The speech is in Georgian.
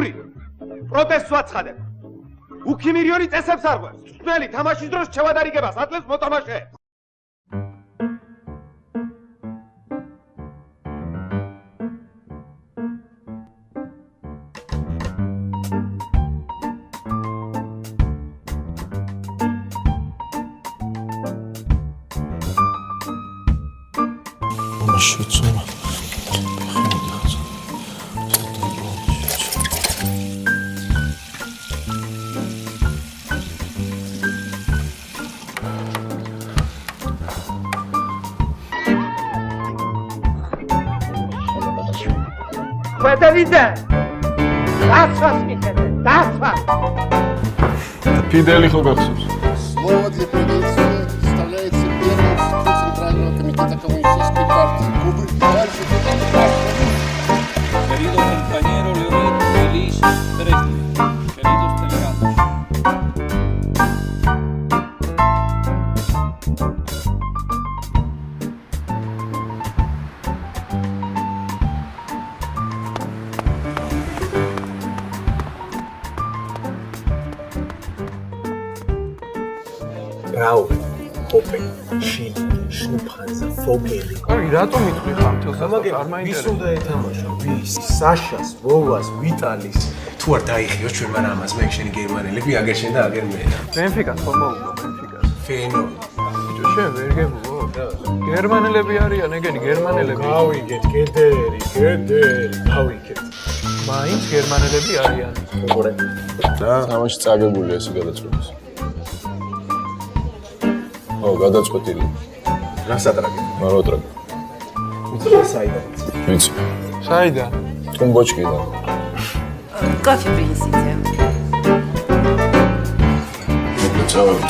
გლოვიური პროტესტს ვაცხადებ. უქიმირიონი წესებს არ ღვევს. წვნელი თამაშის დროს შევადარიგებას ატლებს მოთამაშეებს. შეცომა Federize! Daswas მიხედე, დასვა! ფიდელი ხო გახსოვს? Слово для приветствия вставляется первым в Центрального комитета коммунистической партии Кубы. Дальше Querido compañero Leonid Ilyich Brezhnev, queridos delegados. Bravo, Open, Shin, Schnuphansa, Vogeli. აი რატომ იტყვი ხამთელს Ama არ ვის მაინტერესებს უნდა ეთამაშო? ვის? Sashas, Vovas, Vitalis. თუ არ დაიხიო ჩვენ მან ამას მე შენი გერმანელები აგერ შენ და აგერ მე. ბენფიკას ხომ მოუგო ბენფიკას Feno. ბიჭო შენ ვერ გებულო გერმანელები არიან ეგენი გერმანელები გავიგეთ, გედერი, გავიგეთ. მაინც გერმანელები არიან მოგორე. და თამაში წაგებულია ესე გადაწყვეტის. ო, გადაწყვეტილი. რა სატრაგე? მაროტრაკი. უცხო საიდან. ვიცი. საიდან ტუმბოჩკიდან. Кофе принесите. მოკლედ წავედი.